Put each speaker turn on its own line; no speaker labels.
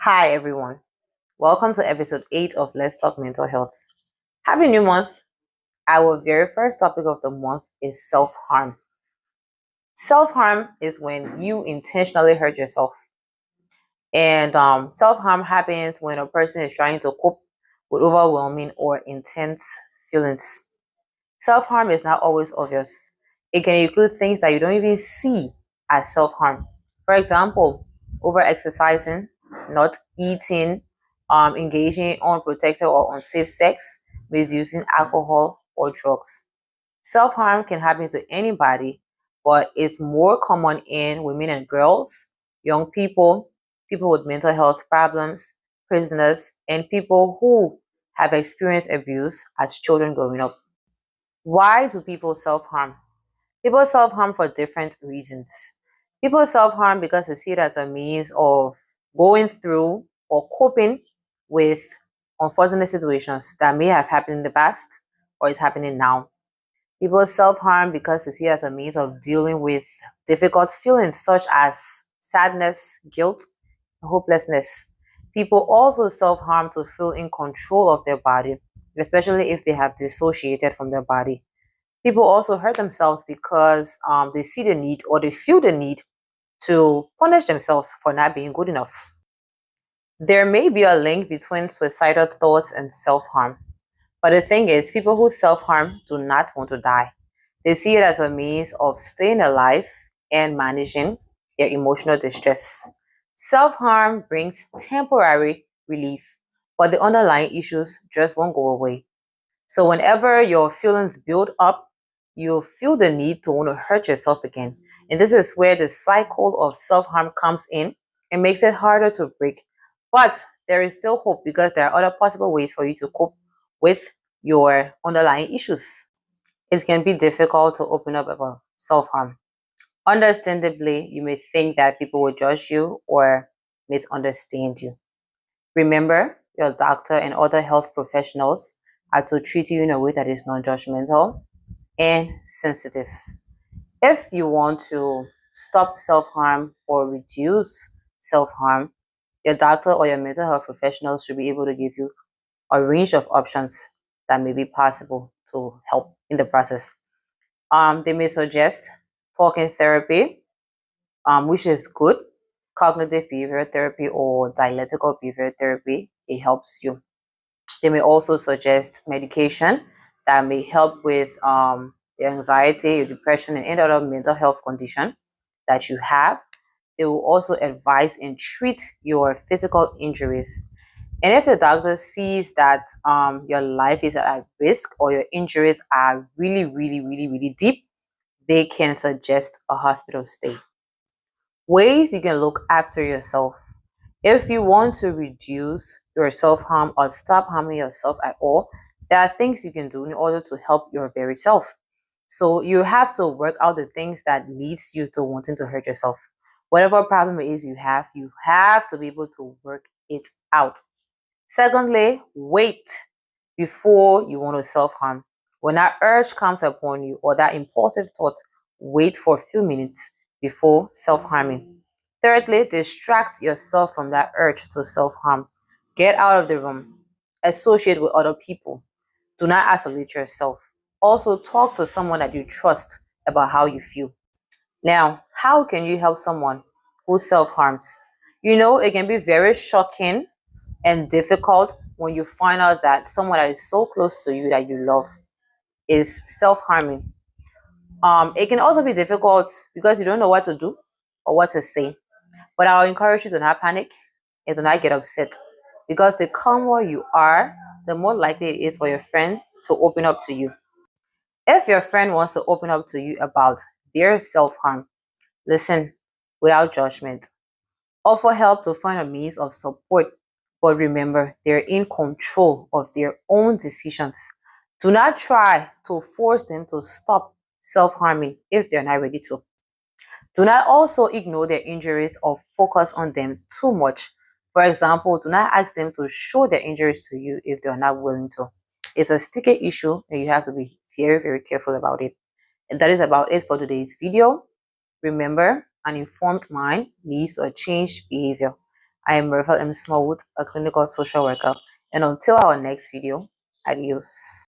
Hi everyone, welcome to episode 8 of Let's Talk Mental Health. Happy new month. Our very first topic of the month is self-harm. Self-harm is when you intentionally hurt yourself. And self-harm happens when a person is trying to cope with overwhelming or intense feelings. Self-harm is not always obvious. It can include things that you don't even see as self-harm. For example, over-exercising, not eating, engaging in unprotected or unsafe sex, misusing alcohol or drugs. Self-harm can happen to anybody, but it's more common in women and girls, young people, people with mental health problems, prisoners, and people who have experienced abuse as children growing up. Why do people self-harm? People self-harm for different reasons. People self-harm because they see it as a means of going through or coping with unfortunate situations that may have happened in the past or is happening now. People self-harm because they see it as a means of dealing with difficult feelings such as sadness, guilt, and hopelessness. People also self-harm to feel in control of their body, especially if they have dissociated from their body. People also hurt themselves because they see the need or they feel the need to punish themselves for not being good enough. There may be a link between suicidal thoughts and self-harm. But the thing is, people who self-harm do not want to die. They see it as a means of staying alive and managing their emotional distress. Self-harm brings temporary relief, but the underlying issues just won't go away. So whenever your feelings build up, you feel the need to want to hurt yourself again. And this is where the cycle of self-harm comes in and makes it harder to break. But there is still hope because there are other possible ways for you to cope with your underlying issues. It can be difficult to open up about self-harm. Understandably, you may think that people will judge you or misunderstand you. Remember, your doctor and other health professionals are to treat you in a way that is non-judgmental and sensitive. If you want to stop self-harm or reduce self-harm, your doctor or your mental health professional should be able to give you a range of options that may be possible to help in the process. They may suggest talking therapy, which is good. Cognitive behavioral therapy or dialectical behavioral therapy, it helps you. They may also suggest medication that may help with your anxiety, your depression, and any other mental health condition that you have. They will also advise and treat your physical injuries. And if the doctor sees that your life is at risk or your injuries are really, really, really, really deep, they can suggest a hospital stay. Ways you can look after yourself. If you want to reduce your self-harm or stop harming yourself at all, there are things you can do in order to help your very self. So you have to work out the things that leads you to wanting to hurt yourself. Whatever problem it is you have to be able to work it out. Secondly, wait before you want to self-harm. When that urge comes upon you or that impulsive thought, wait for a few minutes before self-harming. Thirdly, distract yourself from that urge to self-harm. Get out of the room. Associate with other people. Do not isolate yourself. Also, talk to someone that you trust about how you feel. Now, how can you help someone who self-harms? It can be very shocking and difficult when you find out that someone that is so close to you that you love is self-harming. It can also be difficult because you don't know what to do or what to say. But I'll encourage you to not panic and to not get upset because the calmer you are, the more likely it is for your friend to open up to you. If your friend wants to open up to you about their self-harm, listen without judgment. Offer help to find a means of support, but remember, they're in control of their own decisions. Do not try to force them to stop self-harming if they're not ready to. Do not also ignore their injuries or focus on them too much. For example, do not ask them to show their injuries to you if they're not willing to. It's a sticky issue and you have to be very, very careful about it. And that is about it for today's video. Remember, an informed mind leads to a changed behavior. I am Miracle M. Smallwood, a clinical social worker. And until our next video, adios.